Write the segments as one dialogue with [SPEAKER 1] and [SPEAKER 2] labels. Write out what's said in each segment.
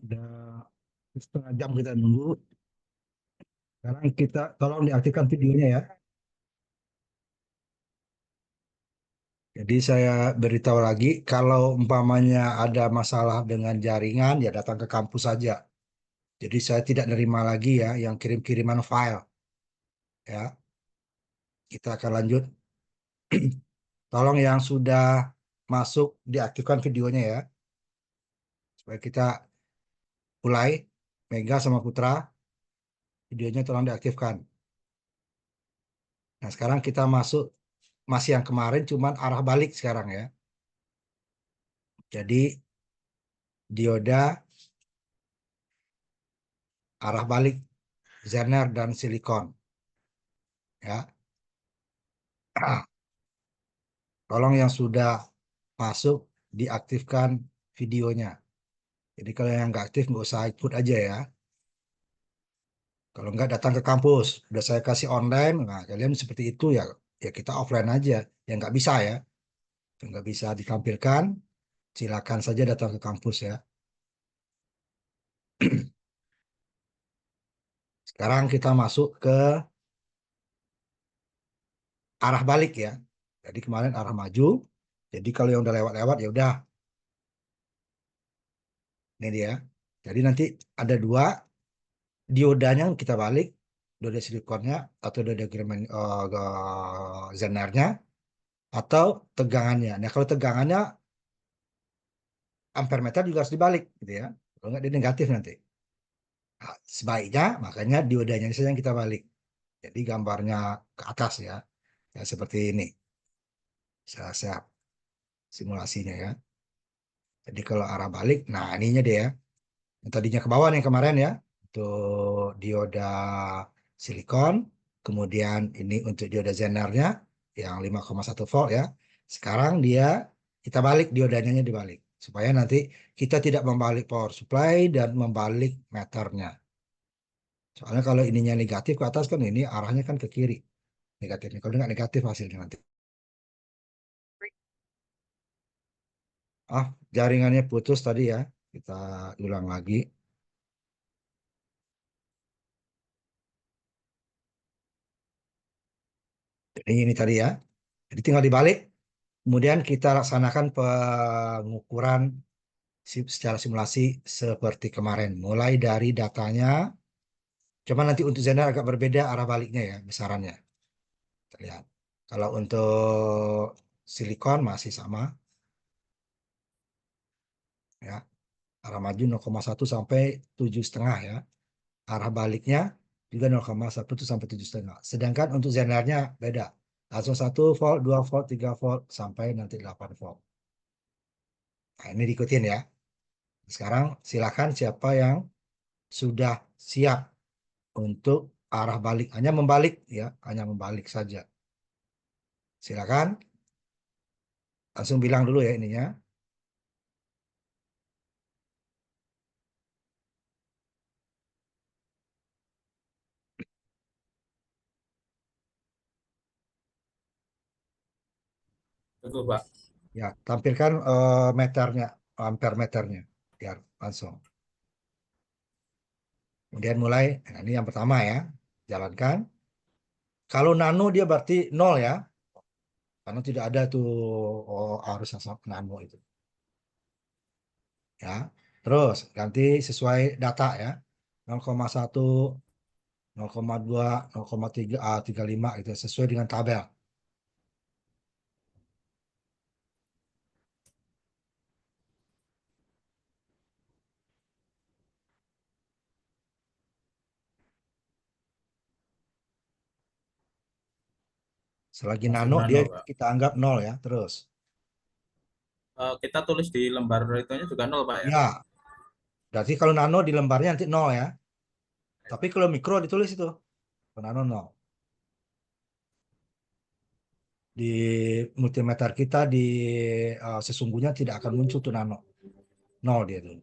[SPEAKER 1] Udah setengah jam kita nunggu. Sekarang kita tolong diaktifkan videonya ya. Jadi saya beritahu lagi, kalau umpamanya ada masalah dengan jaringan, ya datang ke kampus saja. Jadi saya tidak nerima lagi ya yang kirim-kiriman file. Ya, kita akan lanjut. Tolong yang sudah masuk diaktifkan videonya ya, supaya kita mulai. Mega sama Putra, videonya tolong diaktifkan. Nah, sekarang kita masuk masih yang kemarin, cuman arah balik sekarang ya. Jadi dioda arah balik Zener dan silikon ya. Tolong yang sudah masuk diaktifkan videonya. Jadi kalau yang nggak aktif nggak usah ikut aja ya. Kalau nggak datang ke kampus, udah saya kasih online, nah kalian seperti itu ya, ya kita offline aja. Yang nggak bisa ya, yang nggak bisa ditampilkan, silakan saja datang ke kampus ya. Sekarang kita masuk ke arah balik ya. Jadi kemarin arah maju. Jadi kalau yang udah lewat-lewat ya udah, ini dia. Jadi nanti ada dua diodanya kita balik, dioda silikonnya atau dioda zenarnya atau tegangannya. Nah kalau tegangannya ampere meter juga harus dibalik gitu ya. Kalau nggak dia negatif nanti. Nah, sebaiknya makanya diodanya saja yang kita balik. Jadi gambarnya ke atas ya. Ya seperti ini. Saya simulasinya ya. Jadi kalau arah balik, nah ininya dia ya. Yang tadinya ke bawah nih kemarin ya. Untuk dioda silikon. Kemudian ini untuk dioda Zenernya yang 5,1 volt ya. Sekarang dia kita balik diodanya dibalik. Supaya nanti kita tidak membalik power supply dan membalik meternya. Soalnya kalau ininya negatif ke atas kan ini arahnya kan ke kiri negatifnya. Kalau nggak negatif hasilnya nanti. Ah, jaringannya putus tadi ya. Kita ulang lagi. Ini tadi ya. Jadi tinggal dibalik. Kemudian kita laksanakan pengukuran secara simulasi seperti kemarin. Mulai dari datanya. Cuma nanti untuk Zener agak berbeda arah baliknya ya besarannya. Kita lihat. Kalau untuk silikon masih sama ya. Arah maju 0,1 sampai 7,5 ya. Arah baliknya juga 0,1 sampai 7,5. Sedangkan untuk Zenernya beda. Langsung 1 volt, 2 volt, 3 volt sampai nanti 8 volt. Nah, ini diikutin ya. Sekarang silakan siapa yang sudah siap untuk arah balik, hanya membalik ya, hanya membalik saja. Silakan langsung bilang dulu ya ininya.
[SPEAKER 2] Betul, Pak.
[SPEAKER 1] Ya, tampilkan meternya, ampere meternya, biar langsung. Kemudian mulai, nah ini yang pertama ya, jalankan. Kalau nano dia berarti nol ya, karena tidak ada tuh arus yang sama nano itu. Ya, terus ganti sesuai data ya, 0,1, 0,2, 0,3, 35 itu sesuai dengan tabel. Selagi
[SPEAKER 2] Masih
[SPEAKER 1] nano dia
[SPEAKER 2] nano, Pak.
[SPEAKER 1] kita anggap nol ya, terus.
[SPEAKER 2] Kita tulis di lembar itunya juga nol, Pak ya.
[SPEAKER 1] Ya, berarti kalau nano di lembarnya nanti nol ya. Tapi kalau mikro ditulis itu, kalau nano nol. Di multimeter kita di sesungguhnya tidak akan muncul tuh nano. Nol dia tuh.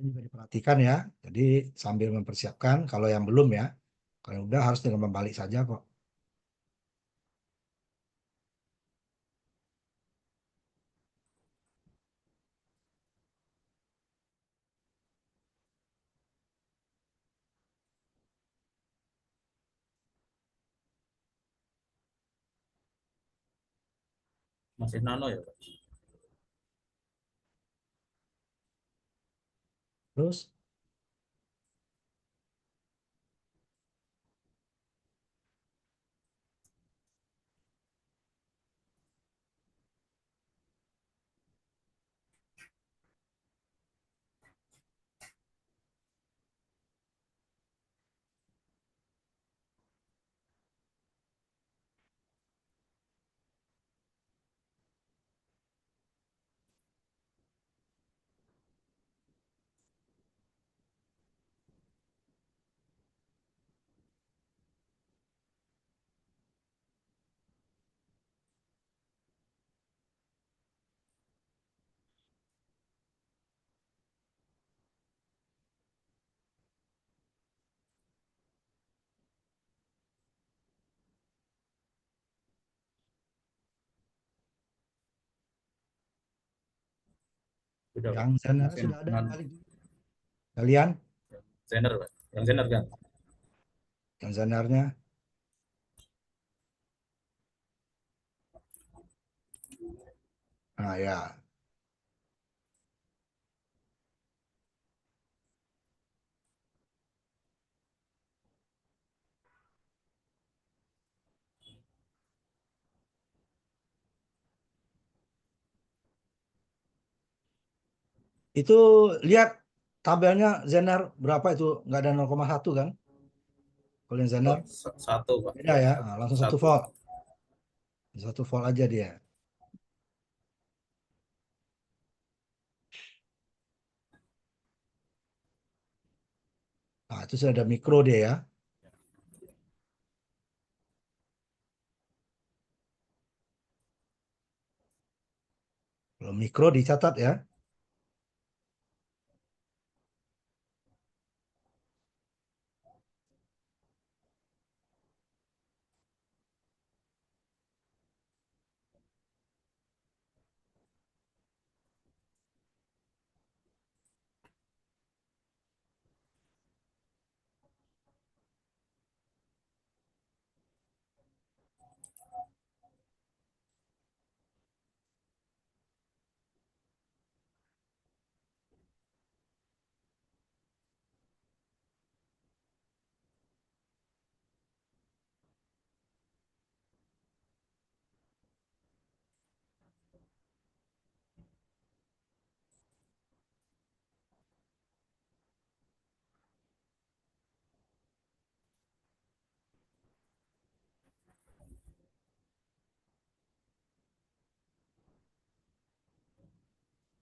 [SPEAKER 1] juga diperhatikan ya. Jadi sambil mempersiapkan, kalau yang belum ya, kalau yang udah harus tinggal membalik saja kok.
[SPEAKER 2] Masih nano ya, Pak?
[SPEAKER 1] Terus
[SPEAKER 2] Sudah, Pak.
[SPEAKER 1] yang sana
[SPEAKER 2] Masih
[SPEAKER 1] sudah ada yang
[SPEAKER 2] nano.
[SPEAKER 1] balik kalian,
[SPEAKER 2] Zener, Pak. Yang Zener kan?
[SPEAKER 1] yang zanarnya. Nah ya, itu lihat tabelnya Zenar berapa itu, nggak ada 0,1 kan? Kalau yang
[SPEAKER 2] Oh,
[SPEAKER 1] Zenar
[SPEAKER 2] satu, Pak.
[SPEAKER 1] beda ya. Nah, langsung satu
[SPEAKER 2] Satu.
[SPEAKER 1] volt, satu volt aja dia. Nah itu sudah ada mikro dia ya. Kalau mikro dicatat ya.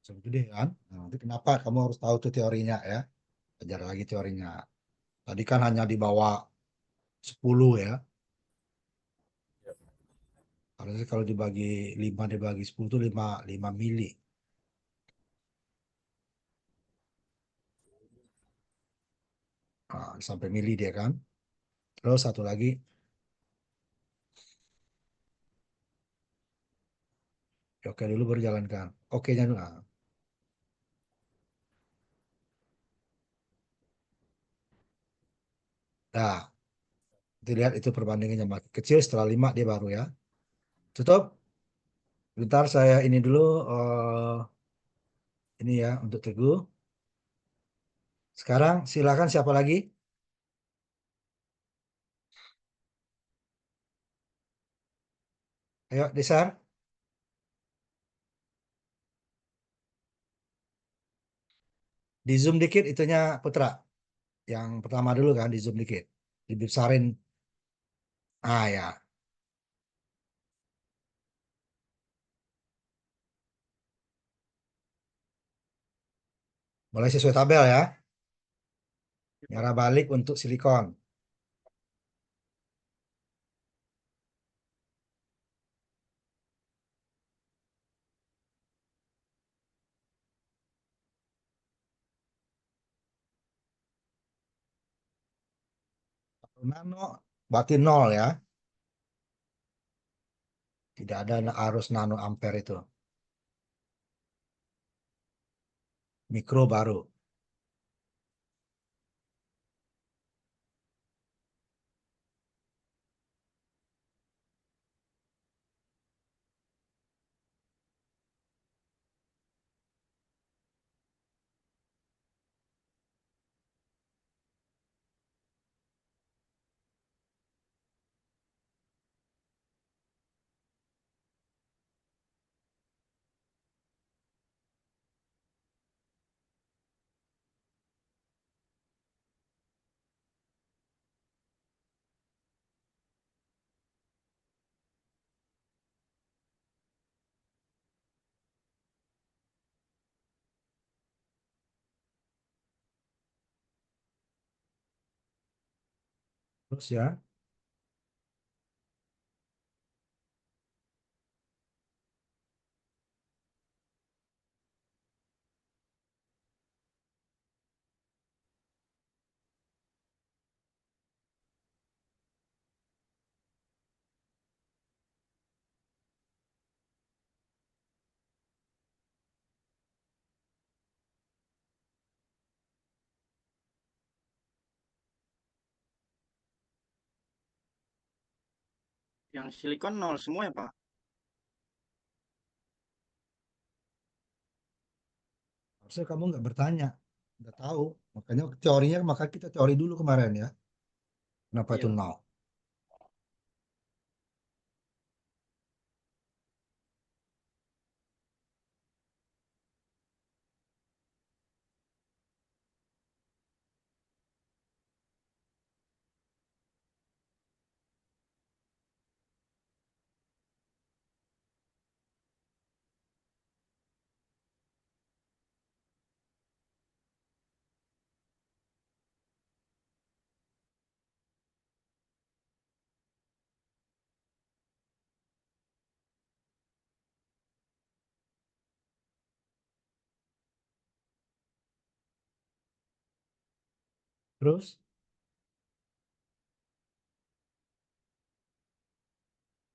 [SPEAKER 1] Segede kan. Nah, nanti kenapa kamu harus tahu tuh teorinya ya. Ajar lagi teorinya. Tadi kan hanya di bawah 10 ya. Harusnya kalau dibagi 5 dibagi 10 itu 5 mili. Nah, sampai mili dia kan. Terus satu lagi, oke dulu baru jalankan. Oke-nya dulu. Nah, dilihat itu perbandingannya makin kecil setelah 5 dia baru ya. Tutup. Bentar saya ini dulu ini ya untuk Teguh. Sekarang silakan siapa lagi? Ayo, Desar. Di zoom dikit itunya Putra. Yang pertama dulu kan di zoom dikit. Dibesarin. Ah ya, mulai sesuai tabel ya. Nyara balik untuk silikon. Nano berarti nol ya. Tidak ada arus nano ampere itu. Mikro baru. Terus ya.
[SPEAKER 3] Yang silikon nol semua ya, Pak?
[SPEAKER 1] Harusnya kamu nggak bertanya. Nggak tahu. Makanya teorinya, maka kita teori dulu kemarin ya. Kenapa itu
[SPEAKER 3] Iya.
[SPEAKER 1] nol? Terus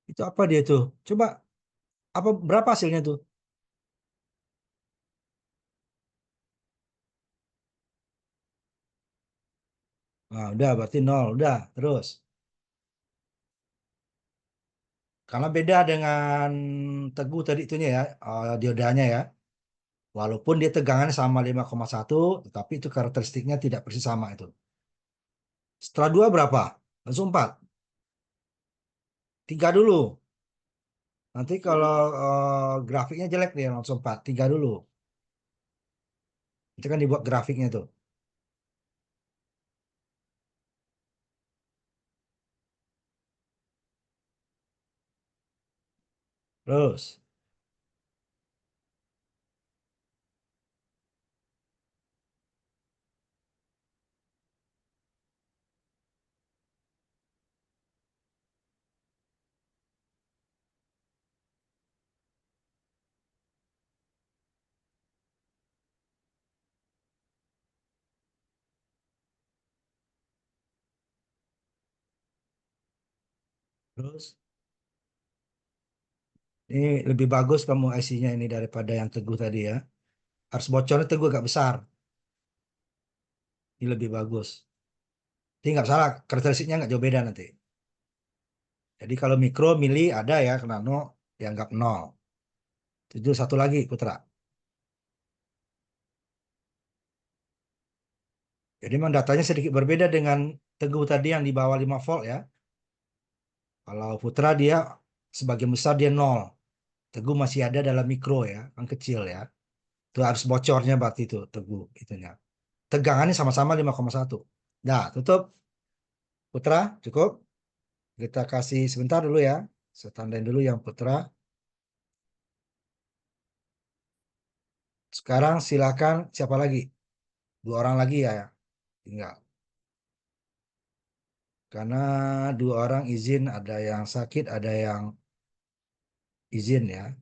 [SPEAKER 1] itu apa dia tuh? Coba apa berapa hasilnya tuh? Nah, udah berarti nol. Udah, terus. Karena beda dengan teguh tadi itunya ya, diodanya ya. Walaupun dia tegangannya sama 5,1, tetapi itu karakteristiknya tidak persis sama itu. Setelah dua berapa? Langsung 4. Tiga dulu. Nanti kalau grafiknya jelek dia langsung 4. Tiga dulu. Itu kan dibuat grafiknya tuh. Terus. Terus. Ini lebih bagus kamu IC-nya ini daripada yang teguh tadi ya. Harus bocornya teguh agak besar. Ini lebih bagus. Jadi nggak salah, karakteristiknya nggak jauh beda nanti. Jadi kalau mikro, mili ada ya, nano dianggap nol. Itu satu lagi, Putra. Jadi memang datanya sedikit berbeda dengan teguh tadi yang di bawah 5 volt ya. Kalau Putra dia sebagian besar dia nol. Teguh masih ada dalam mikro ya, yang kecil ya. Itu harus bocornya berarti itu teguh itunya. Tegangannya sama-sama 5,1. Nah, tutup Putra, cukup. Kita kasih sebentar dulu ya. Saya tandain dulu yang Putra. Sekarang silakan siapa lagi? Dua orang lagi ya, tinggal. Karena dua orang izin, ada yang sakit, ada yang izin ya.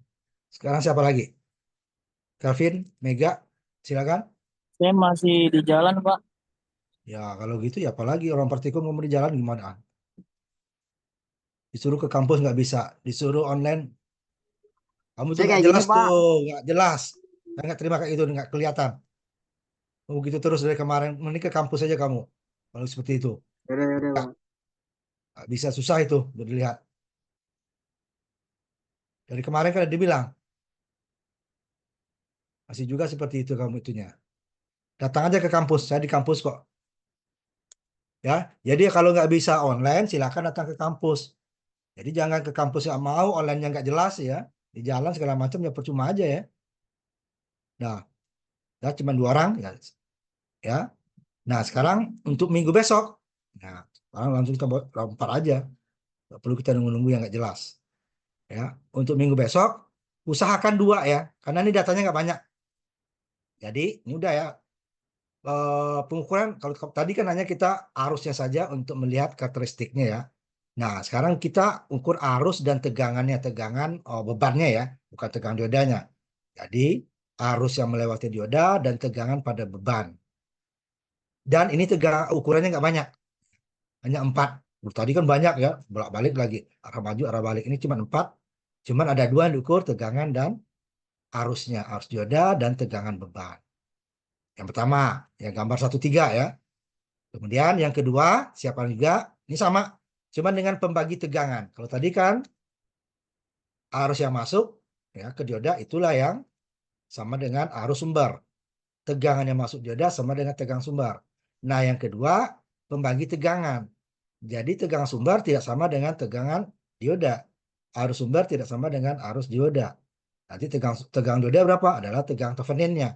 [SPEAKER 1] Sekarang siapa lagi? Calvin, Mega, silakan.
[SPEAKER 4] Saya masih di jalan, Pak.
[SPEAKER 1] Ya kalau gitu ya apalagi orang praktikum mau di jalan gimana? Disuruh ke kampus nggak bisa, disuruh online, kamu tuh
[SPEAKER 3] Saya
[SPEAKER 1] nggak
[SPEAKER 3] kayak gini
[SPEAKER 1] jelas tuh,
[SPEAKER 3] Pak.
[SPEAKER 1] nggak jelas. Saya nggak terima kayak itu, nggak kelihatan. Oh gitu terus dari kemarin, mending ke kampus aja kamu. Kalau seperti itu,
[SPEAKER 3] Yaudah, yaudah
[SPEAKER 1] nggak
[SPEAKER 3] Pak.
[SPEAKER 1] nggak bisa, susah itu dilihat. Dari kemarin kan dibilang, masih juga seperti itu kamu itunya. Datang aja ke kampus, saya di kampus kok. Ya, jadi kalau nggak bisa online, silakan datang ke kampus. Jadi jangan ke kampus yang mau, online yang nggak jelas ya. Di jalan segala macam ya percuma aja ya. Nah, ya cuma 2 orang ya. Ya. Nah, sekarang untuk minggu besok, nah, sekarang langsung kita lempar aja. Nggak perlu kita nunggu-nunggu yang nggak jelas. Ya, untuk minggu besok, usahakan 2 ya, karena ini datanya nggak banyak. Jadi, ini udah ya. Pengukuran, kalau tadi kan hanya kita arusnya saja untuk melihat karakteristiknya ya. Nah, sekarang kita ukur arus dan tegangannya, tegangan bebannya ya, bukan tegangan diodanya. Jadi, arus yang melewati dioda dan tegangan pada beban. Dan ini tegangan ukurannya nggak banyak, hanya 4. Tadi kan banyak ya, bolak-balik lagi, arah maju, arah balik. Ini cuma 4. Cuman ada 2 yang diukur, tegangan dan arusnya, arus dioda dan tegangan beban. Yang pertama, yang gambar 1,3 ya. Kemudian yang kedua, siapkan juga, ini sama, cuman dengan pembagi tegangan. Kalau tadi kan arus yang masuk ya ke dioda itulah yang sama dengan arus sumber. Tegangan yang masuk dioda sama dengan tegangan sumber. Nah, yang kedua, pembagi tegangan. Jadi tegangan sumber tidak sama dengan tegangan dioda. Arus sumber tidak sama dengan arus dioda. Nanti tegangan dioda berapa? Adalah tegangan Theveninnya.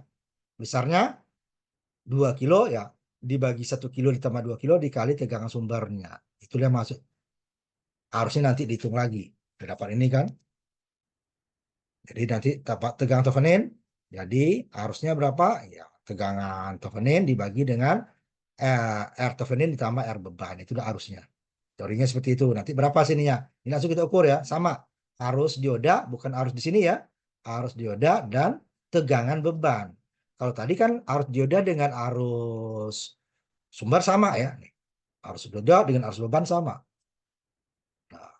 [SPEAKER 1] Besarnya 2 kilo ya, dibagi 1 kilo ditambah 2 kilo dikali tegangan sumbernya. Itulah yang masuk. Harusnya nanti dihitung lagi. Dapat ini kan. Jadi nanti dapat tegangan Thevenin. Jadi harusnya berapa? Ya, tegangan Thevenin dibagi dengan R Thevenin ditambah R beban. Itulah arusnya. Teorinya seperti itu. Nanti berapa sininya? Ini langsung kita ukur ya. Sama. Arus dioda, bukan arus di sini ya. Arus dioda dan tegangan beban. Kalau tadi kan arus dioda dengan arus sumber sama ya. Arus dioda dengan arus beban sama. Nah,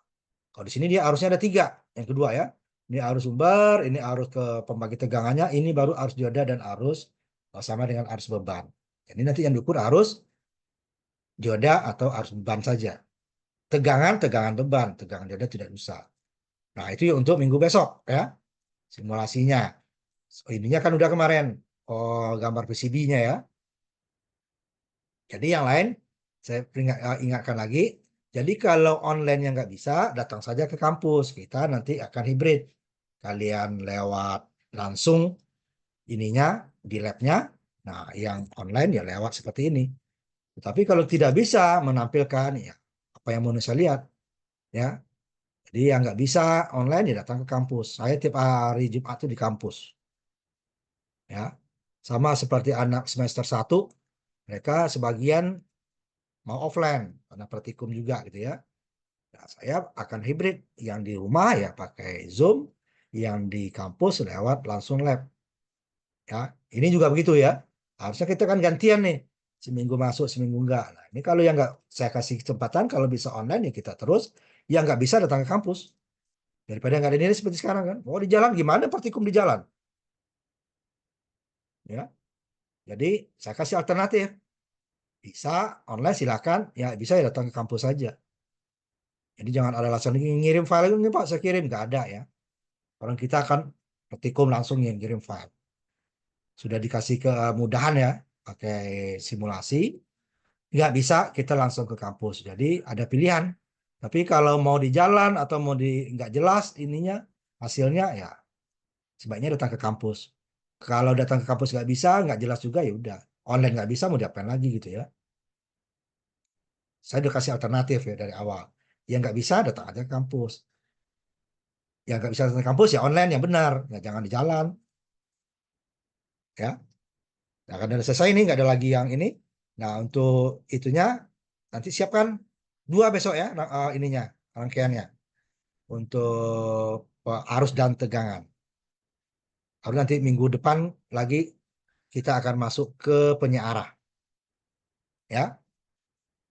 [SPEAKER 1] kalau di sini dia arusnya ada 3. Yang kedua ya. Ini arus sumber, ini arus ke pembagi tegangannya, ini baru arus dioda dan arus sama dengan arus beban. Jadi nanti yang diukur arus dioda atau arus beban saja. Tegangan, tegangan beban, tegangan dioda tidak usah. Nah, itu ya untuk minggu besok ya. Simulasinya. Ininya kan udah kemarin. Oh, gambar PCB-nya ya. Jadi yang lain, saya ingatkan lagi. Jadi kalau online yang nggak bisa, datang saja ke kampus. Kita nanti akan hibrid. Kalian lewat langsung ininya di labnya. Nah, yang online ya lewat seperti ini. Tapi kalau tidak bisa menampilkan ya apa yang mau saya lihat ya. Jadi yang nggak bisa online ya datang ke kampus. Saya tiap hari Jumat itu di kampus. Ya, sama seperti anak semester 1, mereka sebagian mau offline karena praktikum juga gitu ya. Nah, saya akan hibrid, yang di rumah ya pakai Zoom, yang di kampus lewat langsung lab. Ya, ini juga begitu ya. Harusnya kita kan gantian nih, seminggu masuk, seminggu enggak. Nah, ini kalau yang enggak saya kasih kesempatan, kalau bisa online ya kita terus, yang enggak bisa datang ke kampus. Daripada enggak ada ini seperti sekarang kan. Mau di jalan gimana praktikum di jalan? Ya, jadi saya kasih alternatif. Bisa online silakan, ya bisa ya datang ke kampus saja. Jadi jangan ada alasan ngirim file ini Pak, saya kirim nggak ada ya. Orang kita akan praktikum langsung yang kirim file. Sudah dikasih kemudahan ya, pakai simulasi. Nggak bisa kita langsung ke kampus. Jadi ada pilihan. Tapi kalau mau di jalan atau mau di nggak jelas ininya hasilnya ya sebaiknya datang ke kampus. Kalau datang ke kampus nggak bisa, nggak jelas juga ya udah. Online nggak bisa mau diapain lagi gitu ya. Saya udah kasih alternatif ya dari awal. Yang nggak bisa datang aja ke kampus. Yang nggak bisa datang ke kampus ya online yang benar. Ya jangan di jalan. Ya. Nah, karena udah selesai ini nggak ada lagi yang ini. Nah untuk itunya nanti siapkan 2 besok ya ininya rangkaiannya untuk arus dan tegangan. Lalu nanti minggu depan lagi kita akan masuk ke penyearah. Ya.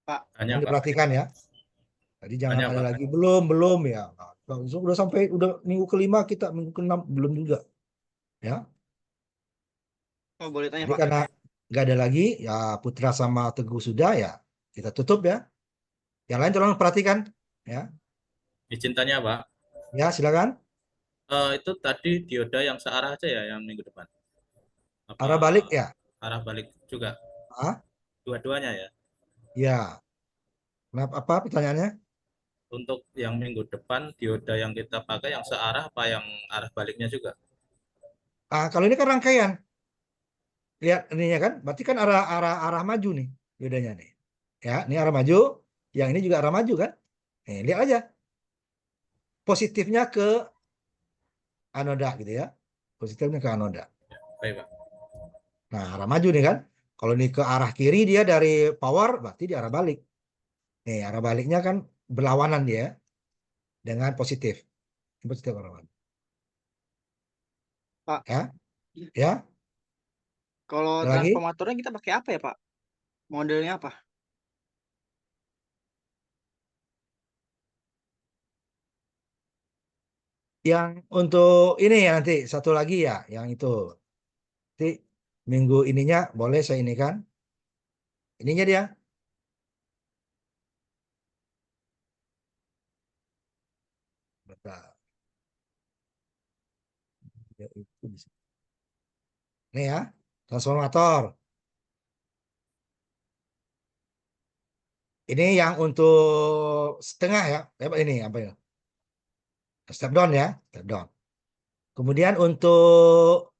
[SPEAKER 3] Pak.
[SPEAKER 2] Tanya,
[SPEAKER 1] Yang
[SPEAKER 2] Pak.
[SPEAKER 1] diperhatikan ya. Jadi jangan
[SPEAKER 2] Tanya,
[SPEAKER 1] ada
[SPEAKER 2] Pak.
[SPEAKER 1] lagi belum ya. Nah, udah sampai udah minggu kelima kita minggu keenam belum juga. Ya.
[SPEAKER 3] Oh, boleh tanya,
[SPEAKER 1] Jadi
[SPEAKER 3] Pak.
[SPEAKER 1] karena nggak ada lagi ya Putra sama Teguh sudah ya kita tutup ya. Yang lain tolong perhatikan ya.
[SPEAKER 2] Izin tanya, Pak.
[SPEAKER 1] Ya silakan.
[SPEAKER 2] Itu tadi dioda yang searah aja ya yang minggu depan. Apa
[SPEAKER 1] Arah balik ya.
[SPEAKER 2] arah balik juga?
[SPEAKER 1] Ah,
[SPEAKER 2] Dua-duanya ya.
[SPEAKER 1] ya. Kenapa apa pertanyaannya?
[SPEAKER 2] Untuk yang minggu depan dioda yang kita pakai yang searah apa yang arah baliknya juga?
[SPEAKER 1] Kalau ini kan rangkaian. Lihat ininya kan, berarti kan arah arah arah maju nih bedanya nih. Ya, ini arah maju, yang ini juga arah maju kan? Lihat aja positifnya ke anoda gitu ya. Positifnya ke anoda.
[SPEAKER 2] Baik, Pak.
[SPEAKER 1] Nah, arah maju nih kan. Kalau ini ke arah kiri dia dari power berarti di arah balik. Nih, arah baliknya kan berlawanan dia dengan positif. Ini positif arah balik.
[SPEAKER 3] Pak,
[SPEAKER 1] Ya, ya.
[SPEAKER 3] kalau
[SPEAKER 1] Ada lagi
[SPEAKER 3] transformatornya kita pakai apa ya, Pak? Modelnya apa?
[SPEAKER 1] yang untuk ini ya nanti satu lagi ya, yang itu. Nanti minggu ininya boleh saya ini kan. Ininya dia. Bentar. Ya, itu bisa. Nih ya, transformator. Ini yang untuk setengah ya. Ini apa ya? Step down ya, step down. Kemudian untuk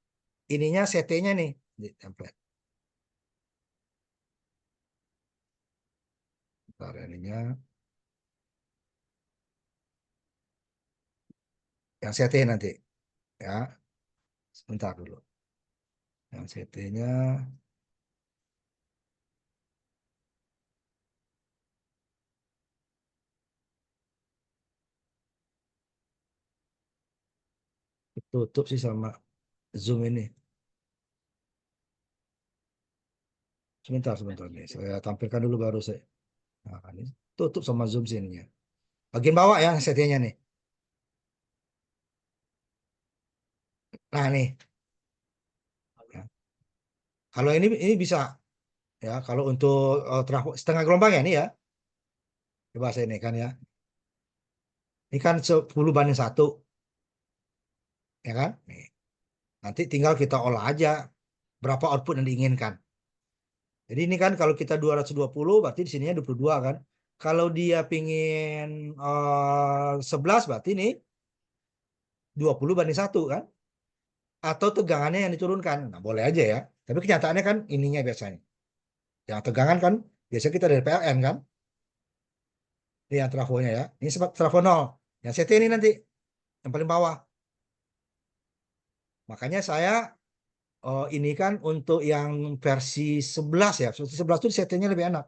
[SPEAKER 1] ininya CT-nya nih di template. Bentar, ininya yang CT nanti ya. Sebentar dulu. Yang CT-nya tutup sih sama Zoom ini. Sebentar nih. Saya tampilkan dulu baru saya. Nah, ini tutup sama Zoom sininya. Bagian bawah ya CT-nya nih. Nah, nih. Ya. Kalau ini bisa ya, kalau untuk setengah gelombang ya ini ya. Coba saya ini kan ya. Ini kan 10:1, ya kan? Nih. Nanti tinggal kita olah aja berapa output yang diinginkan. Jadi ini kan kalau kita 220 berarti di sininya 22 kan. Kalau dia pingin 11 berarti ini 20:1 kan. Atau tegangannya yang diturunkan. Nah, boleh aja ya. Tapi kenyataannya kan ininya biasanya. Yang tegangan kan biasanya kita dari PLN kan. Ini yang trafonya ya. Ini sebab trafo 0. Yang CT ini nanti yang paling bawah. Makanya saya ini kan untuk yang versi 11 ya. Versi 11 itu settingnya lebih enak.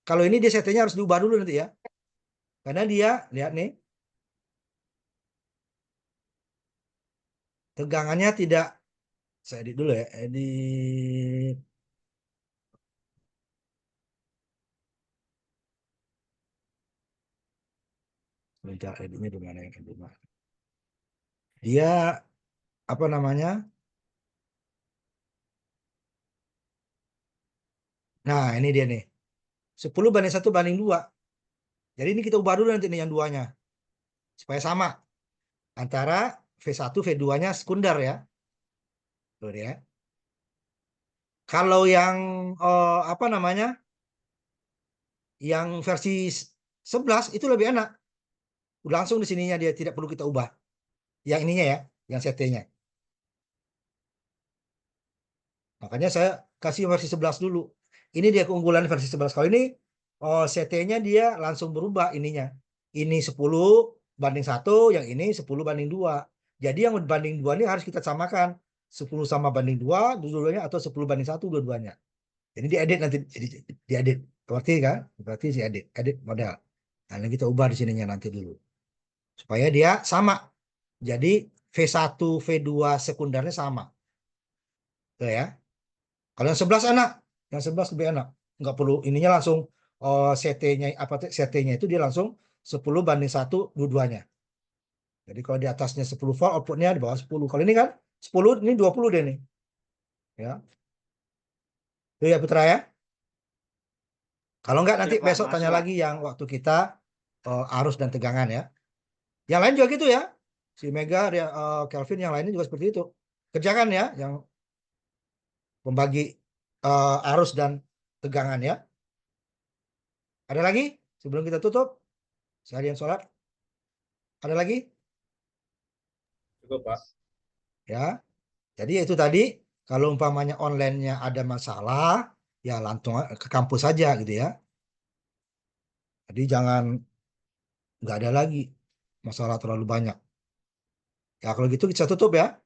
[SPEAKER 1] Kalau ini dia settingnya harus diubah dulu nanti ya. Karena dia, lihat nih, tegangannya tidak, saya edit dulu ya. Edit. Bentar, editnya di mana yang edit? Dia, apa namanya? Nah, ini dia nih. 10:1:2. Jadi ini kita ubah dulu nanti nih yang duanya. Supaya sama. Antara V1, V2-nya sekunder ya. Tuh ya. Kalau yang apa namanya? Yang versi 11 itu lebih enak. Langsung di sininya dia tidak perlu kita ubah. Yang ininya ya, yang CT-nya. Makanya saya kasih versi 11 dulu. Ini dia keunggulan versi 11. Kalau ini CT-nya dia langsung berubah ininya. Ini 10:1, yang ini 10:2. Jadi yang banding 2 ini harus kita samakan. 10 sama banding 2, dua-duanya, atau 10:1, dua-duanya. Jadi diedit nanti, diedit. Berarti kan? Berarti si edit, edit model. Nah, ini kita ubah di sininya nanti dulu. Supaya dia sama. Jadi V1, V2 sekundernya sama. Tuh ya. Kalau yang 11 enak. Yang 11 lebih enak. nggak perlu ininya langsung CT-nya CT-nya itu dia langsung 10:1 dua-duanya. Jadi kalau di atasnya 10 volt, outputnya di bawah 10. Kalau ini kan 10, ini 20 deh nih. Ya. Itu ya Putra ya. Kalau nggak nanti
[SPEAKER 3] Siap, Pak.
[SPEAKER 1] besok
[SPEAKER 3] Makasih,
[SPEAKER 1] tanya
[SPEAKER 3] Pak.
[SPEAKER 1] lagi yang waktu kita arus dan tegangan ya. Yang lain juga gitu ya. Si Mega, Kelvin, yang lainnya juga seperti itu. Kerjakan ya, yang membagi arus dan tegangan ya. Ada lagi sebelum kita tutup? Seharian sholat. Ada lagi?
[SPEAKER 2] Cukup, Pak.
[SPEAKER 1] Ya. Jadi itu tadi, kalau umpamanya online-nya ada masalah, ya langsung ke kampus saja gitu ya. Jadi jangan, nggak ada lagi masalah terlalu banyak. Ya kalau gitu kita tutup ya.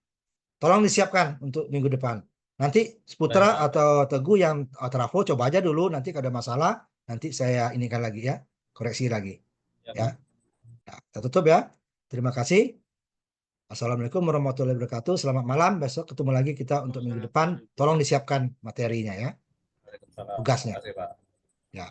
[SPEAKER 1] Tolong disiapkan untuk minggu depan. Nanti
[SPEAKER 2] Baik,
[SPEAKER 1] Putra
[SPEAKER 2] Pak.
[SPEAKER 1] atau Teguh yang trafo coba aja dulu. Nanti kalau ada masalah, nanti saya inikan lagi ya, koreksi lagi.
[SPEAKER 2] Ya,
[SPEAKER 1] Ya,
[SPEAKER 2] Pak.
[SPEAKER 1] ya, kita tutup ya. Terima kasih. Assalamualaikum warahmatullahi wabarakatuh. Selamat malam. Besok ketemu lagi kita untuk minggu depan. Tolong disiapkan materinya ya,
[SPEAKER 2] Waalaikumsalam. Terima
[SPEAKER 1] tugasnya.
[SPEAKER 2] kasih, Pak.
[SPEAKER 1] Ya.